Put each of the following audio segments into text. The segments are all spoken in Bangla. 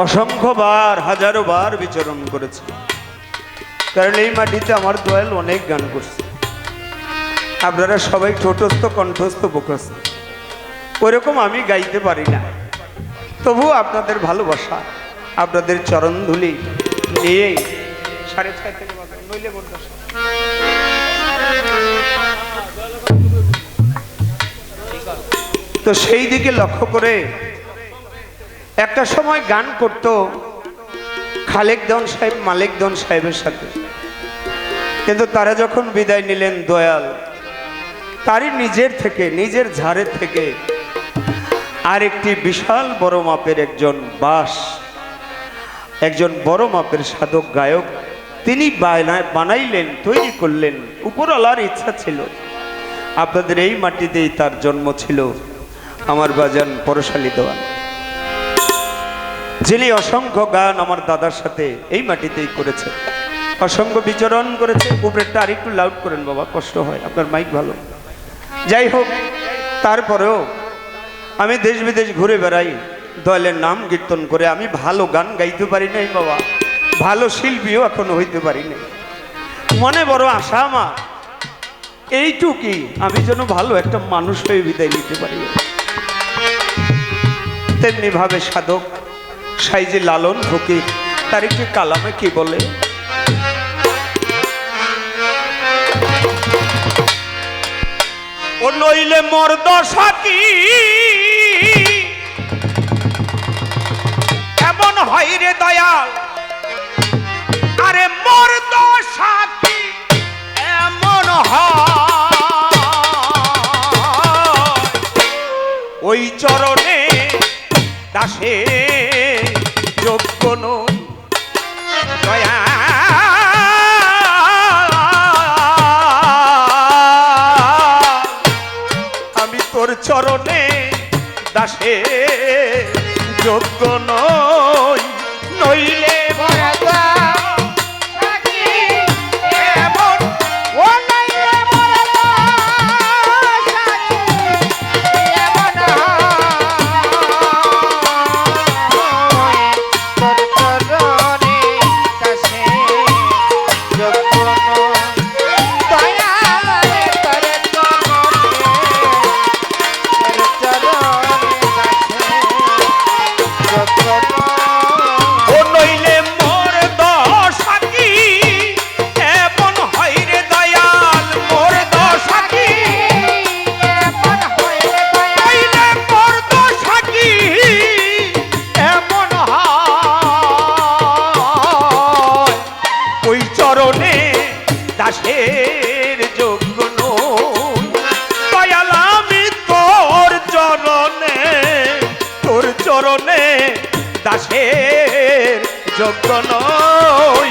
অসংখ্যবার হাজারো বার বিচরণ করেছে, কারণ এই মাটিতে আমার দয়াল অনেক গান করছে। আপনারা সবাই ঠোঁটস্থ কণ্ঠস্থ মুখস্থ, ওইরকম আমি গাইতে পারি না, তবু আপনাদের ভালোবাসা, আপনাদের চরণধুলি নিয়ে 6:30 থেকে নইলে তো সেই দিকে লক্ষ্য করে একটা সময় গান করত খালেক দেওয়ান সাহেব মালিক দেওয়ান সাহেবের সাথে, কিন্তু তারা যখন বিদায় নিলেন দয়াল তারই নিজের থেকে, নিজের ঝাড়ের থেকে আর একটি বিশাল বড় মাপের একজন বড় মাপের সাধক গায়ক তিনি বানাইলেন, তৈরি করলেন। উপরওয়ালার ইচ্ছা ছিল আপনাদের এই মাটিতেই তার জন্ম ছিল, আমার বাজান পরশালী দেওয়ান, যিনি অসংখ্য গান আমার দাদার সাথে এই মাটিতেই করেছে, অসংখ্য বিচরণ করেছে। উপরেরটা আরেকটু লাউড করেন বাবা, কষ্ট হয়, আপনার মাইক ভালো। যাই হোক, তারপরেও আমি দেশ বিদেশ ঘুরে বেড়াই, দয়ালের নাম কীর্তন করে। আমি ভালো গান গাইতে পারি নাই বাবা, ভালো শিল্পীও এখনো হইতে পারি নাই। মনে বড় আশা আমার এইটুকুই, আমি যেন ভালো একটা মানুষ হয়ে বিদায় নিতে পারি। তেমনি ভাবে সাধক সাইজি লালন ফকির তার একটি কালামে কি বলে, ও নইলে মোর দশা কি এমন হয় রে দয়াল, আরে মোর দশা কি এমন হয়, ওই চরণে দাসে যোগ্য নই দয়া, আমি তোর চরণে দাসে যোগ্য নই, নইলে দাসের যোগ্য নই দয়াল, আমি তোর চরণে দাসের যোগ্য নই।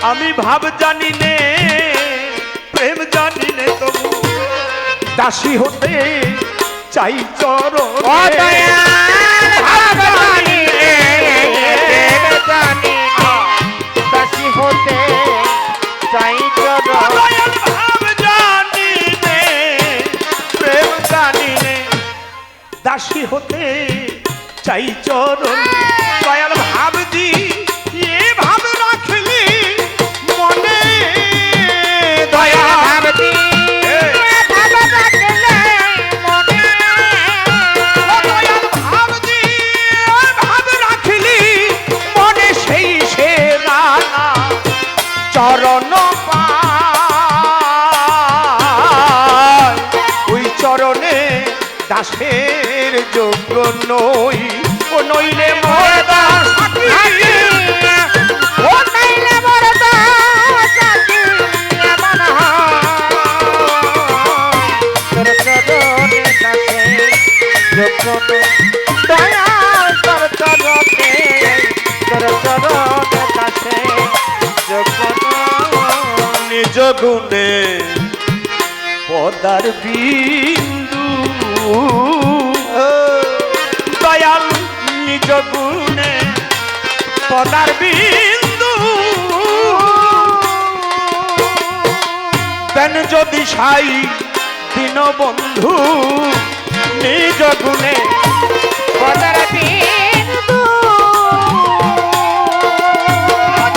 আমি ভাব জানি নে, প্রেম জানি নে, তবু দাসী হতে চাই চরণে, দাসী হতে চাই চরণে, ভাব জানি নে, প্রেম জানি নে, দাসী হতে চাই চরণে, দয়াল ভাব দি ভাব রাখলি মনে, দয়া ভাব দি ভাব রাখলে মনে, দয়াল ভাব দি ভাব রাখলি মনে, সেই সে রানা চরণ পায়, ওই চরণে দাসের যোগ্য নই, ও নইলে মোর দাস ও নাইলে মোর দাসী এমন তোর চরণে দাসে যোগ্য নই। দয়াল তোর চরণে দাসে যোগ্য নই। নিজ গুণে পদার বিন্দু, দয়াল নিজ গুণে পদার বিন্দু, দেন যদি সাই দিন বন্ধু, নিজ গুণে পদার বিন্দু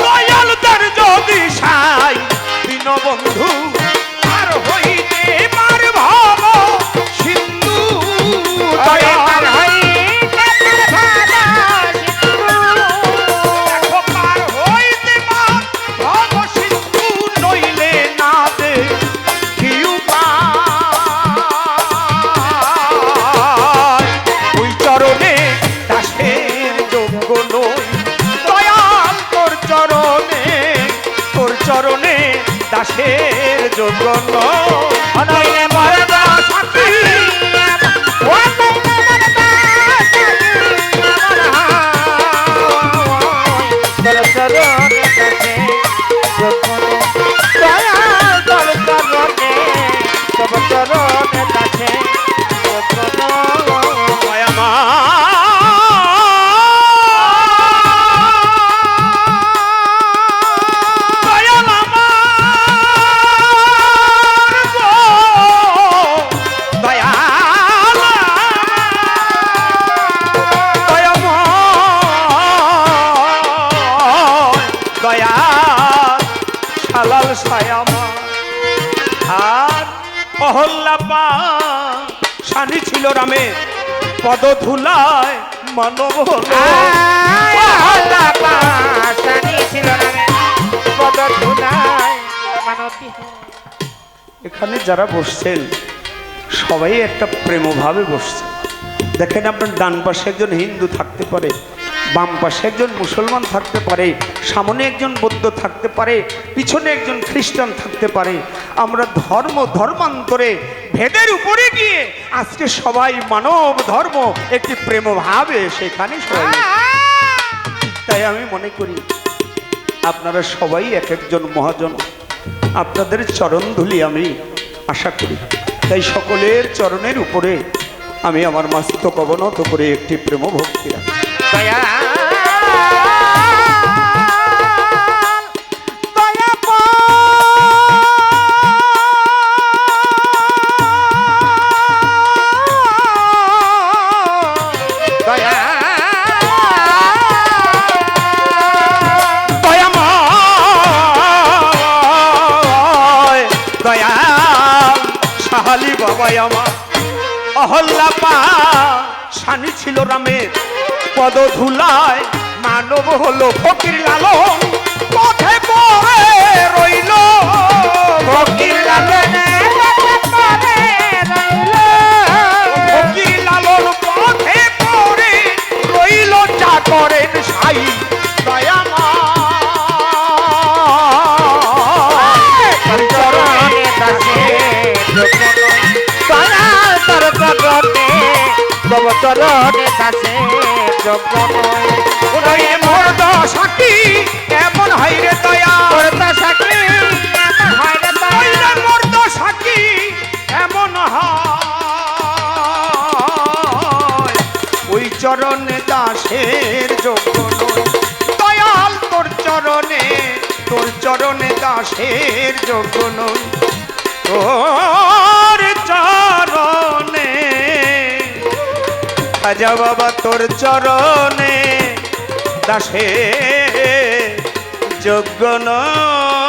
দয়াল দেন যদি সাই দিন বন্ধু, আর হইতে মার ভাব সিন্ধু, দয়াল দেখো পার হইতে মার ভাব সিন্ধু, নইলে না দে কি উপায়, ওই চরণে দাসের যোগ্য নই, দয়াল তোর চরণে দাসের যোগ্য নই, নইলে মোর দাসী ও নাইলে মোর দাসী এমন তোর চরণে দাসে যোগ্য নই। দয়াল তোর চরণে দাসে যোগ্য নই। শানি ছিল রামে পদ ধুলায় মানব হলো, এখানে যারা বসছেন সবাই একটা প্রেমভাবে বসছে। দেখেন আপনার ডান পাশে একজন হিন্দু থাকতে পারে, বাম পাশে একজন মুসলমান থাকতে পারে, সামনে একজন বৌদ্ধ থাকতে পারে, পিছনে একজন খ্রিস্টান থাকতে পারে। আমরা ধর্মান্তরে ভেদের উপরে গিয়ে আজকে সবাই মানব ধর্ম একটি প্রেমভাবে সেখানে সবাই। তাই আমি মনে করি আপনারা সবাই এক একজন মহাজন, আপনাদের চরণধুলি আমি আশা করি। তাই সকলের চরণের উপরে আমি আমার মস্তক অবনত করে একটি প্রেম ভক্তি রাখি। বাবাই আমার অহল্লা পা শানি ছিল রামের পদ ধুলায় মানব হলো ফকির লালন, পথে পড়ে রইল ফকির লালন, ফকির লালন পথে পড়ে রইল, যা করেন সাই দয়ামা চরণে দাসে যোগ্য নই। মোর দশাটি এমন হয় রে দয়া, মোর দশাটি এমন হয় রে দয়া, মোর দশাটি এমন হয়, ওই চরণে দাসের যোগ্য নই, দয়াল তোর চরণে দাসের যোগ্য নই, তোর চরণে খাজা বাবা তোর চরণে দাসে যোগ্য নয়।